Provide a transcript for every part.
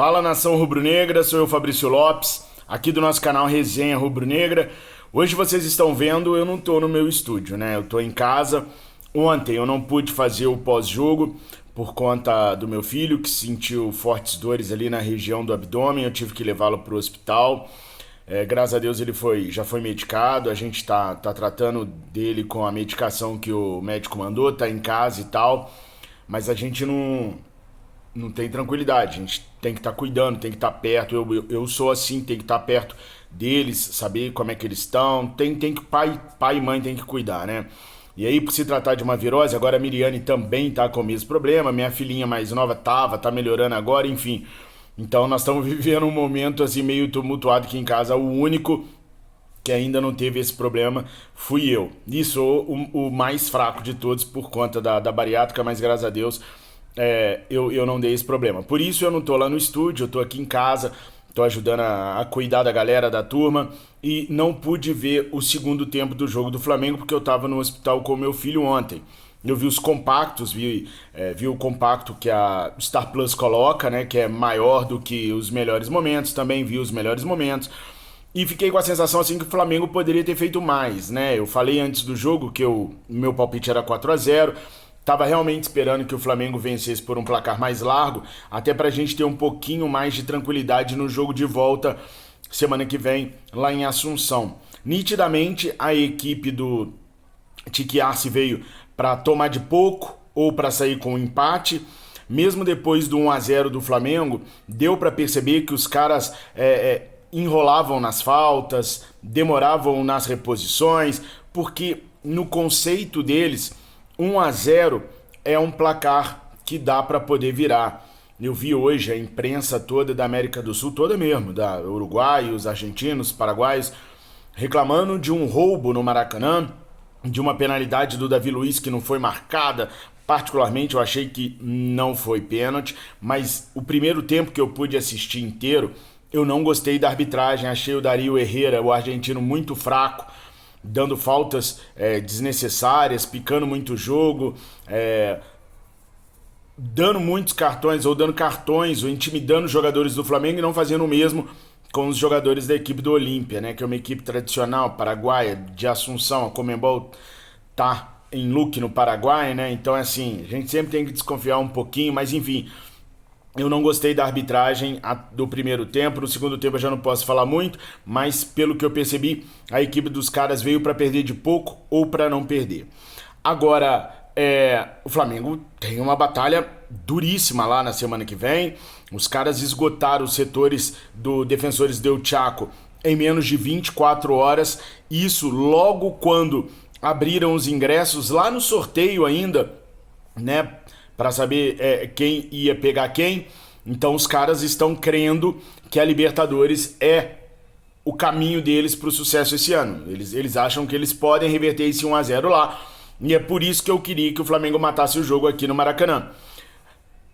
Fala, nação rubro-negra, sou eu, Fabrício Lopes, aqui do nosso canal Resenha Rubro-Negra. Hoje vocês estão vendo, eu não tô no meu estúdio, né? Eu tô em casa. Ontem eu não pude fazer o pós-jogo por conta do meu filho, que sentiu fortes dores ali na região do abdômen. Eu tive que levá-lo para o hospital. Graças a Deus ele já foi medicado. A gente tá tratando dele com a medicação que o médico mandou, tá em casa e tal. Mas a gente não tem tranquilidade, a gente tem que estar cuidando, tem que estar perto. Eu sou assim, tem que estar perto deles, saber como é que eles estão. Tem que pai e mãe tem que cuidar, né? E aí, por se tratar de uma virose, agora a Miriane também tá com o mesmo problema. Minha filhinha mais nova tá melhorando agora, enfim. Então nós estamos vivendo um momento assim meio tumultuado aqui em casa. O único que ainda não teve esse problema fui eu. E sou o mais fraco de todos por conta da bariátrica, mas graças a Deus eu não dei esse problema. Por isso eu não tô lá no estúdio, eu tô aqui em casa, tô ajudando a cuidar da galera da turma e não pude ver o segundo tempo do jogo do Flamengo porque eu tava no hospital com o meu filho ontem. Eu vi os compactos, vi o compacto que a Star Plus coloca, né, que é maior do que os melhores momentos, também vi os melhores momentos. E fiquei com a sensação assim que o Flamengo poderia ter feito mais, né? Eu falei antes do jogo que o meu palpite era 4-0. Tava realmente esperando que o Flamengo vencesse por um placar mais largo, até pra gente ter um pouquinho mais de tranquilidade no jogo de volta semana que vem lá em Assunção. Nitidamente a equipe do Tique Arce veio para tomar de pouco ou para sair com um empate. Mesmo depois do 1-0 do Flamengo, deu para perceber que os caras enrolavam nas faltas, demoravam nas reposições, porque no conceito deles 1-0 é um placar que dá para poder virar. Eu vi hoje a imprensa toda da América do Sul, toda mesmo, da Uruguai, os argentinos, paraguaios, reclamando de um roubo no Maracanã, de uma penalidade do Davi Luiz que não foi marcada. Particularmente eu achei que não foi pênalti, mas o primeiro tempo que eu pude assistir inteiro, eu não gostei da arbitragem, achei o Darío Herrera, o argentino, muito fraco, dando faltas desnecessárias, picando muito o jogo, dando muitos cartões, ou dando cartões, ou intimidando os jogadores do Flamengo e não fazendo o mesmo com os jogadores da equipe do Olímpia, né, que é uma equipe tradicional, paraguaia, de Assunção. A Conmebol tá em Luque, no Paraguai, né, então assim, a gente sempre tem que desconfiar um pouquinho, mas enfim, eu não gostei da arbitragem do primeiro tempo. No segundo tempo eu já não posso falar muito, mas pelo que eu percebi, a equipe dos caras veio para perder de pouco ou para não perder. Agora, o Flamengo tem uma batalha duríssima lá na semana que vem. Os caras esgotaram os setores do Defensores del Chaco em menos de 24 horas. Isso logo quando abriram os ingressos lá no sorteio ainda, né, para saber quem ia pegar quem. Então os caras estão crendo que a Libertadores é o caminho deles para o sucesso esse ano. Eles acham que eles podem reverter esse 1-0 lá. E é por isso que eu queria que o Flamengo matasse o jogo aqui no Maracanã.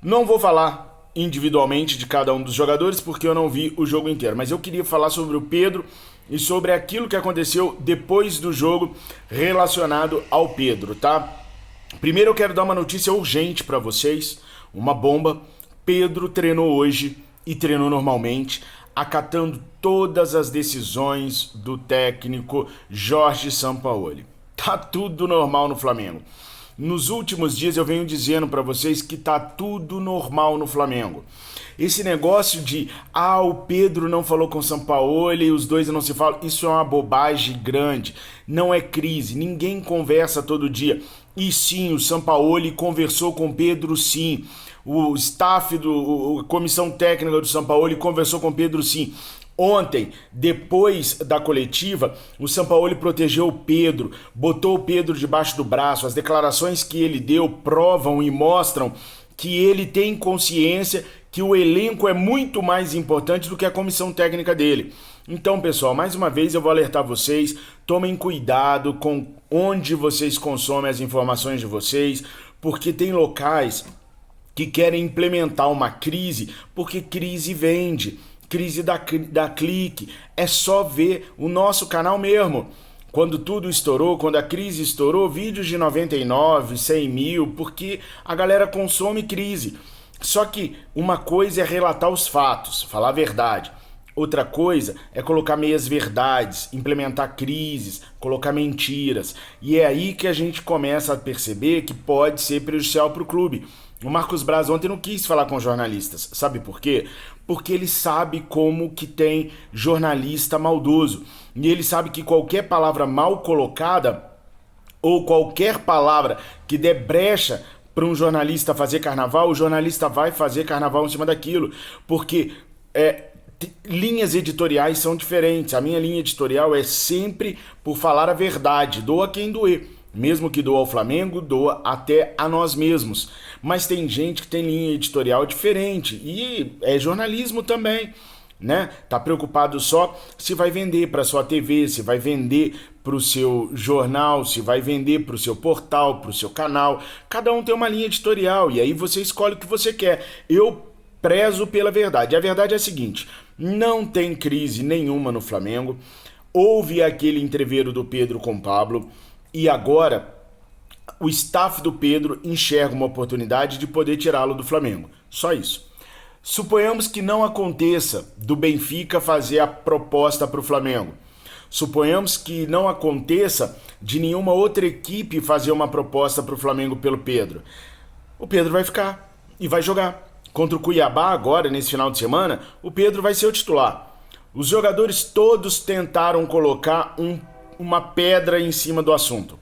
Não vou falar individualmente de cada um dos jogadores porque eu não vi o jogo inteiro. Mas eu queria falar sobre o Pedro e sobre aquilo que aconteceu depois do jogo relacionado ao Pedro, tá? Primeiro eu quero dar uma notícia urgente para vocês, uma bomba. Pedro treinou hoje e treinou normalmente, acatando todas as decisões do técnico Jorge Sampaoli. Tá tudo normal no Flamengo. Nos últimos dias eu venho dizendo para vocês que tá tudo normal no Flamengo. Esse negócio de o Pedro não falou com o Sampaoli, os dois não se falam, isso é uma bobagem grande. Não é crise, ninguém conversa todo dia. E sim, o Sampaoli conversou com o Pedro, sim. O staff, a comissão técnica do Sampaoli conversou com o Pedro, sim. Ontem, depois da coletiva, o Sampaoli protegeu o Pedro, botou o Pedro debaixo do braço. As declarações que ele deu provam e mostram que ele tem consciência que o elenco é muito mais importante do que a comissão técnica dele. Então, pessoal, mais uma vez eu vou alertar vocês, tomem cuidado com onde vocês consomem as informações de vocês, porque tem locais que querem implementar uma crise, porque crise vende. Crise da clique, é só ver o nosso canal mesmo. Quando tudo estourou, quando a crise estourou, vídeos de 99, 100 mil, porque a galera consome crise. Só que uma coisa é relatar os fatos, falar a verdade. Outra coisa é colocar meias verdades, implementar crises, colocar mentiras. E é aí que a gente começa a perceber que pode ser prejudicial para o clube. O Marcos Braz ontem não quis falar com jornalistas. Sabe por quê? Porque ele sabe como que tem jornalista maldoso. E ele sabe que qualquer palavra mal colocada ou qualquer palavra que dê brecha para um jornalista fazer carnaval, o jornalista vai fazer carnaval em cima daquilo. Porque linhas editoriais são diferentes. A minha linha editorial é sempre por falar a verdade, doa quem doer. Mesmo que doa ao Flamengo, doa até a nós mesmos. Mas tem gente que tem linha editorial diferente e é jornalismo também, né? Tá preocupado só se vai vender para sua TV, se vai vender para o seu jornal, se vai vender para o seu portal, para o seu canal. Cada um tem uma linha editorial e aí você escolhe o que você quer. Eu prezo pela verdade. A verdade é a seguinte: não tem crise nenhuma no Flamengo. Houve aquele entreveiro do Pedro com o Pablo e agora o staff do Pedro enxerga uma oportunidade de poder tirá-lo do Flamengo. Só isso. Suponhamos que não aconteça do Benfica fazer a proposta para o Flamengo. Suponhamos que não aconteça de nenhuma outra equipe fazer uma proposta para o Flamengo pelo Pedro. O Pedro vai ficar e vai jogar. Contra o Cuiabá agora, nesse final de semana, o Pedro vai ser o titular. Os jogadores todos tentaram colocar uma pedra em cima do assunto,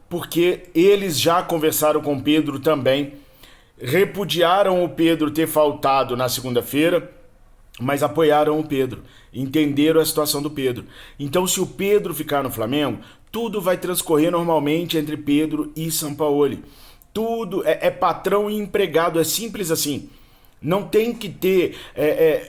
porque eles já conversaram com o Pedro também, repudiaram o Pedro ter faltado na segunda-feira, mas apoiaram o Pedro, entenderam a situação do Pedro. Então, se o Pedro ficar no Flamengo, tudo vai transcorrer normalmente entre Pedro e Sampaoli. Tudo é patrão e empregado, é simples assim. Não tem que ter,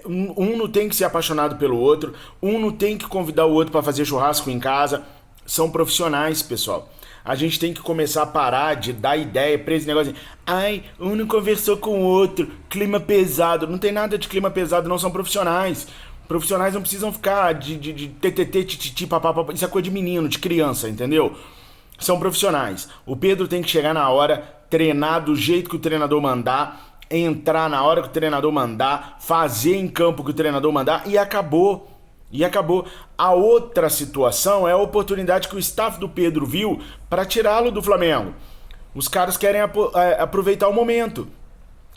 um não tem que ser apaixonado pelo outro, um não tem que convidar o outro para fazer churrasco em casa. São profissionais, pessoal. A gente tem que começar a parar de dar ideia pra esse negócio de, ai, um não conversou com o outro, clima pesado. Não tem nada de clima pesado, não, são profissionais. Profissionais não precisam ficar de TTT, tititi, papapá. Isso é coisa de menino, de criança, entendeu? São profissionais. O Pedro tem que chegar na hora, treinar do jeito que o treinador mandar, entrar na hora que o treinador mandar, fazer em campo o que o treinador mandar e acabou. E acabou. A outra situação é a oportunidade que o staff do Pedro viu para tirá-lo do Flamengo. Os caras querem aproveitar o momento.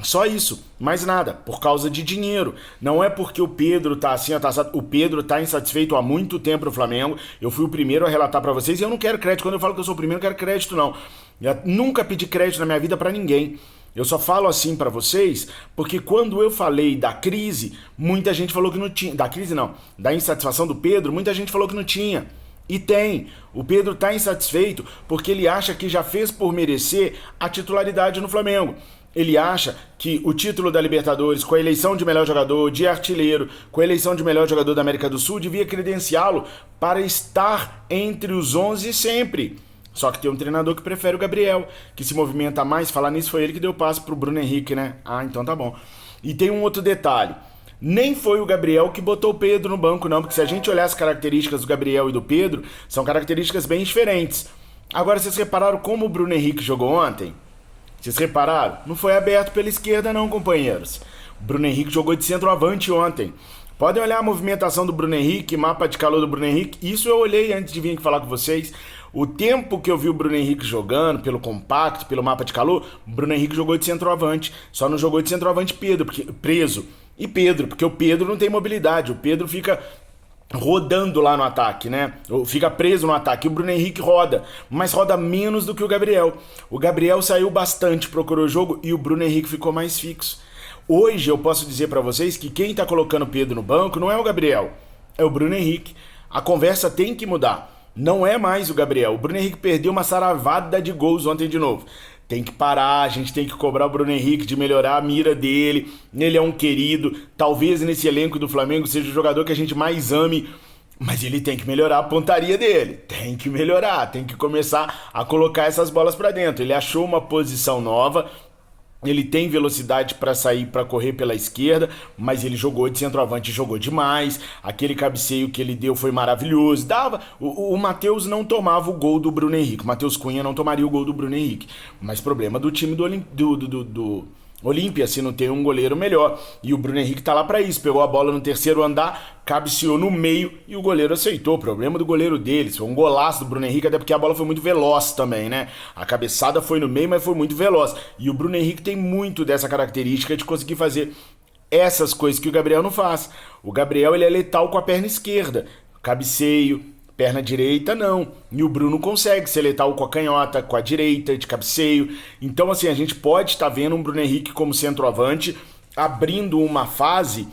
Só isso, mais nada, por causa de dinheiro. Não é porque o Pedro tá assim, o Pedro tá insatisfeito há muito tempo no Flamengo. Eu fui o primeiro a relatar pra vocês e eu não quero crédito. Quando eu falo que eu sou o primeiro, eu não quero crédito, não. Eu nunca pedi crédito na minha vida pra ninguém. Eu só falo assim pra vocês porque quando eu falei da crise, muita gente falou que não tinha. Da crise não, da insatisfação do Pedro, muita gente falou que não tinha. E tem. O Pedro tá insatisfeito porque ele acha que já fez por merecer a titularidade no Flamengo. Ele acha que o título da Libertadores, com a eleição de melhor jogador, de artilheiro, com a eleição de melhor jogador da América do Sul, devia credenciá-lo para estar entre os 11 sempre. Só que tem um treinador que prefere o Gabriel, que se movimenta mais. Falar nisso, foi ele que deu passe pro Bruno Henrique, né? Ah, então tá bom. E tem um outro detalhe. Nem foi o Gabriel que botou o Pedro no banco, não. Porque se a gente olhar as características do Gabriel e do Pedro, são características bem diferentes. Agora, vocês repararam como o Bruno Henrique jogou ontem? Vocês repararam? Não foi aberto pela esquerda não, companheiros. O Bruno Henrique jogou de centroavante ontem. Podem olhar a movimentação do Bruno Henrique, mapa de calor do Bruno Henrique. Isso eu olhei antes de vir aqui falar com vocês. O tempo que eu vi o Bruno Henrique jogando, pelo compacto, pelo mapa de calor, o Bruno Henrique jogou de centroavante. Só não jogou de centroavante preso. E Pedro, porque o Pedro não tem mobilidade. O Pedro fica rodando lá no ataque, né? Fica preso no ataque. O Bruno Henrique roda, mas roda menos do que o Gabriel. O Gabriel saiu bastante, procurou o jogo e o Bruno Henrique ficou mais fixo. Hoje eu posso dizer pra vocês que quem tá colocando o Pedro no banco não é o Gabriel, é o Bruno Henrique. A conversa tem que mudar. Não é mais o Gabriel. O Bruno Henrique perdeu uma saravada de gols ontem de novo. Tem que parar, a gente tem que cobrar o Bruno Henrique de melhorar a mira dele. Ele é um querido, talvez nesse elenco do Flamengo seja o jogador que a gente mais ame, mas ele tem que melhorar a pontaria dele. Tem que melhorar, tem que começar a colocar essas bolas pra dentro. Ele achou uma posição nova, ele tem velocidade para sair, para correr pela esquerda, mas ele jogou de centroavante, jogou demais. Aquele cabeceio que ele deu foi maravilhoso. O Matheus não tomava o gol do Bruno Henrique. O Matheus Cunha não tomaria o gol do Bruno Henrique. Mas problema do time Olímpia, se não tem um goleiro melhor. E o Bruno Henrique tá lá pra isso. Pegou a bola no terceiro andar, cabeceou no meio e o goleiro aceitou. O problema do goleiro deles foi um golaço do Bruno Henrique, até porque a bola foi muito veloz também, né? A cabeçada foi no meio, mas foi muito veloz. E o Bruno Henrique tem muito dessa característica de conseguir fazer essas coisas que o Gabriel não faz. O Gabriel, ele é letal com a perna esquerda. Cabeceio, perna direita, não. E o Bruno consegue ser letal com a canhota, com a direita, de cabeceio. Então, assim, a gente pode estar vendo um Bruno Henrique como centroavante abrindo uma fase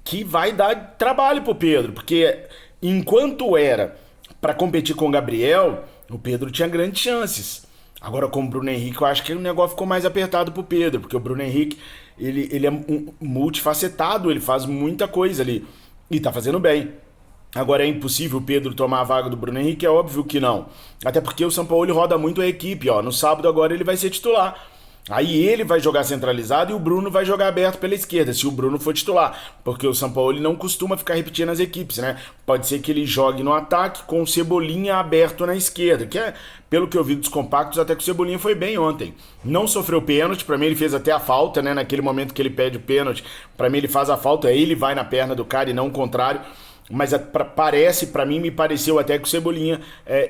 que vai dar trabalho pro Pedro. Porque enquanto era para competir com o Gabriel, o Pedro tinha grandes chances. Agora, com o Bruno Henrique, eu acho que o negócio ficou mais apertado pro Pedro. Porque o Bruno Henrique, ele é multifacetado, ele faz muita coisa ali. E tá fazendo bem. Agora é impossível o Pedro tomar a vaga do Bruno Henrique? É óbvio que não. Até porque o Sampaoli roda muito a equipe, ó. No sábado agora ele vai ser titular. Aí ele vai jogar centralizado e o Bruno vai jogar aberto pela esquerda, se o Bruno for titular. Porque o Sampaoli não costuma ficar repetindo as equipes, né? Pode ser que ele jogue no ataque com o Cebolinha aberto na esquerda, que é, pelo que eu vi dos compactos, até que o Cebolinha foi bem ontem. Não sofreu pênalti, pra mim ele fez até a falta, né? Naquele momento que ele pede o pênalti, pra mim ele faz a falta, ele vai na perna do cara e não o contrário. Mas me pareceu até que o Cebolinha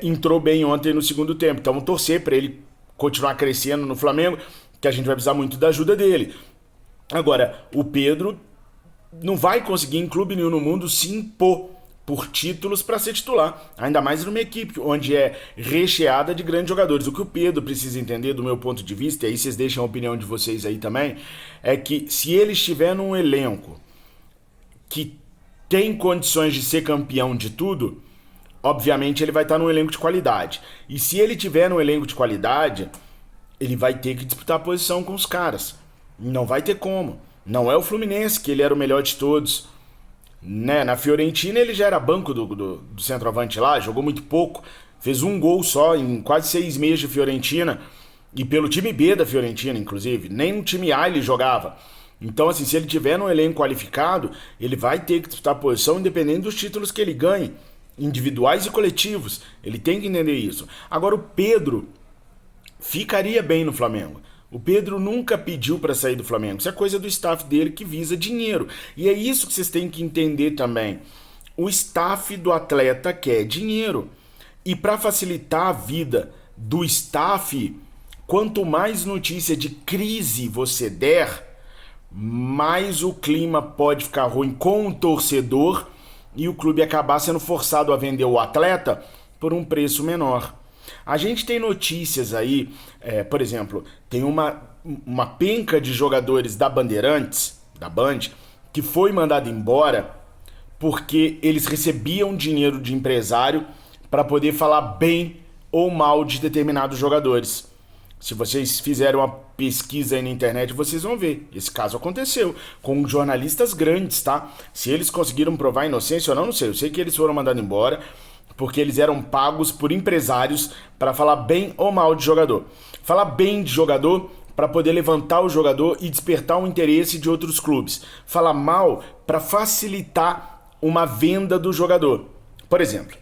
entrou bem ontem no segundo tempo. Então vamos torcer para ele continuar crescendo no Flamengo, que a gente vai precisar muito da ajuda dele. Agora, o Pedro não vai conseguir em clube nenhum no mundo se impor por títulos para ser titular, ainda mais numa equipe onde é recheada de grandes jogadores. O que o Pedro precisa entender, do meu ponto de vista, e aí vocês deixam a opinião de vocês aí também, é que se ele estiver num elenco que tem condições de ser campeão de tudo, obviamente ele vai estar num elenco de qualidade. E se ele tiver num elenco de qualidade, ele vai ter que disputar a posição com os caras. Não vai ter como. Não é o Fluminense, que ele era o melhor de todos. Né? Na Fiorentina ele já era banco do centroavante lá, jogou muito pouco, fez um gol só em quase 6 meses de Fiorentina, e pelo time B da Fiorentina, inclusive. Nem no time A ele jogava. Então, assim, se ele tiver num elenco qualificado, ele vai ter que disputar a posição independente dos títulos que ele ganhe, individuais e coletivos. Ele tem que entender isso. Agora, o Pedro ficaria bem no Flamengo. O Pedro nunca pediu para sair do Flamengo. Isso é coisa do staff dele que visa dinheiro. E é isso que vocês têm que entender também. O staff do atleta quer dinheiro. E para facilitar a vida do staff, quanto mais notícia de crise você der, mais o clima pode ficar ruim com o torcedor e o clube acabar sendo forçado a vender o atleta por um preço menor. A gente tem notícias aí, por exemplo, tem uma penca de jogadores da Bandeirantes, da Band, que foi mandado embora porque eles recebiam dinheiro de empresário para poder falar bem ou mal de determinados jogadores. Se vocês fizerem uma pesquisa aí na internet, vocês vão ver. Esse caso aconteceu com jornalistas grandes, tá? Se eles conseguiram provar a inocência ou não, não sei. Eu sei que eles foram mandados embora porque eles eram pagos por empresários para falar bem ou mal de jogador. Falar bem de jogador para poder levantar o jogador e despertar o interesse de outros clubes. Falar mal para facilitar uma venda do jogador. Por exemplo,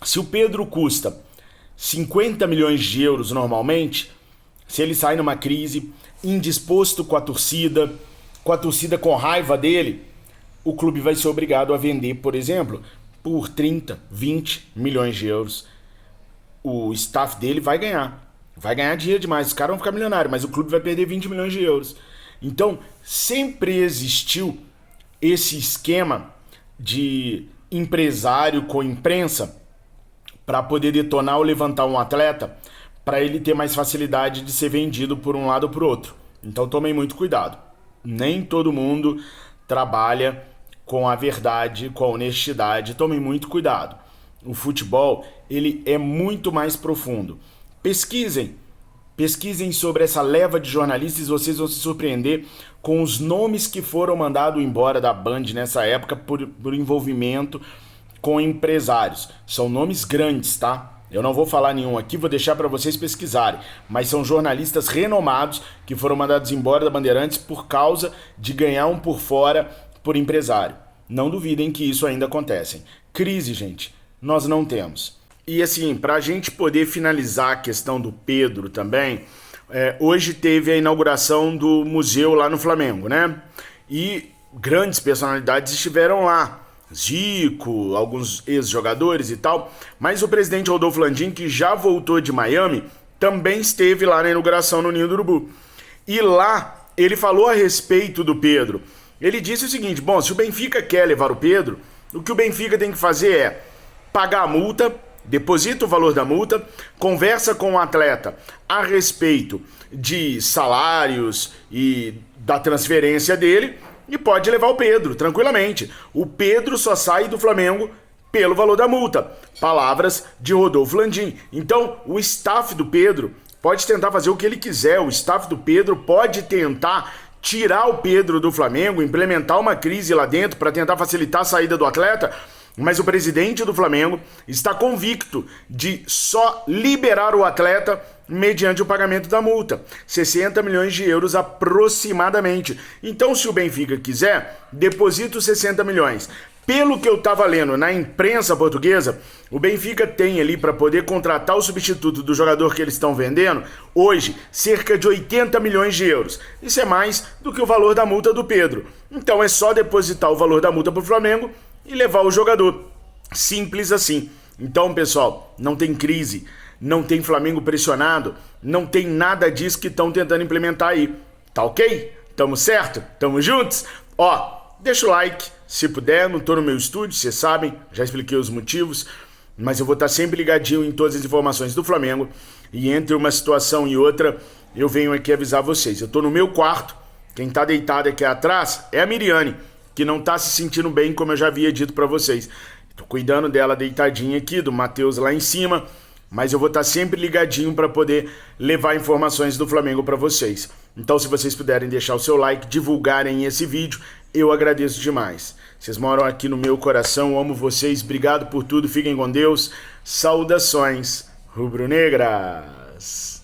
se o Pedro custa 50 milhões de euros normalmente, se ele sai numa crise, indisposto com a torcida com raiva dele, o clube vai ser obrigado a vender, por exemplo, por 30, 20 milhões de euros. O staff dele vai ganhar dinheiro demais, os caras vão ficar milionários, mas o clube vai perder 20 milhões de euros. Então, sempre existiu esse esquema de empresário com imprensa para poder detonar ou levantar um atleta, para ele ter mais facilidade de ser vendido por um lado ou por outro. Então tomem muito cuidado. Nem todo mundo trabalha com a verdade, com a honestidade. Tomem muito cuidado. O futebol, ele é muito mais profundo. Pesquisem sobre essa leva de jornalistas, vocês vão se surpreender com os nomes que foram mandados embora da Band nessa época por envolvimento com empresários. São nomes grandes, tá? Eu não vou falar nenhum aqui, vou deixar para vocês pesquisarem. Mas são jornalistas renomados que foram mandados embora da Bandeirantes por causa de ganhar um por fora por empresário. Não duvidem que isso ainda acontece. Crise, gente, nós não temos. E assim, para a gente poder finalizar a questão do Pedro também, Hoje teve a inauguração do museu lá no Flamengo, né? E grandes personalidades estiveram lá. Zico, alguns ex-jogadores e tal. Mas o presidente Rodolfo Landim, que já voltou de Miami, também esteve lá na inauguração no Ninho do Urubu. E lá ele falou a respeito do Pedro. Ele disse o seguinte: bom, se o Benfica quer levar o Pedro, o que o Benfica tem que fazer é pagar a multa, deposita o valor da multa, conversa com o atleta a respeito de salários e da transferência dele e pode levar o Pedro, tranquilamente. O Pedro só sai do Flamengo pelo valor da multa. Palavras de Rodolfo Landim. Então, o staff do Pedro pode tentar fazer o que ele quiser. O staff do Pedro pode tentar tirar o Pedro do Flamengo, implementar uma crise lá dentro para tentar facilitar a saída do atleta, mas o presidente do Flamengo está convicto de só liberar o atleta mediante o pagamento da multa, 60 milhões de euros aproximadamente. Então, se o Benfica quiser, deposita os 60 milhões. Pelo que eu estava lendo na imprensa portuguesa, o Benfica tem ali para poder contratar o substituto do jogador que eles estão vendendo, hoje, cerca de 80 milhões de euros. Isso é mais do que o valor da multa do Pedro. Então é só depositar o valor da multa para o Flamengo e levar o jogador. Simples assim. Então, pessoal, não tem crise, não tem Flamengo pressionado, não tem nada disso que estão tentando implementar aí. Tá ok? Tamo certo? Tamo juntos? Ó, deixa o like, se puder, não tô no meu estúdio, vocês sabem, já expliquei os motivos, mas eu vou estar sempre ligadinho em todas as informações do Flamengo, e entre uma situação e outra, eu venho aqui avisar vocês. Eu tô no meu quarto, quem tá deitado aqui atrás é a Miriane, que não tá se sentindo bem, como eu já havia dito pra vocês. Tô cuidando dela deitadinha aqui, do Matheus lá em cima, mas eu vou estar sempre ligadinho para poder levar informações do Flamengo para vocês. Então, se vocês puderem deixar o seu like, divulgarem esse vídeo, eu agradeço demais. Vocês moram aqui no meu coração, eu amo vocês, obrigado por tudo, fiquem com Deus. Saudações rubro-negras!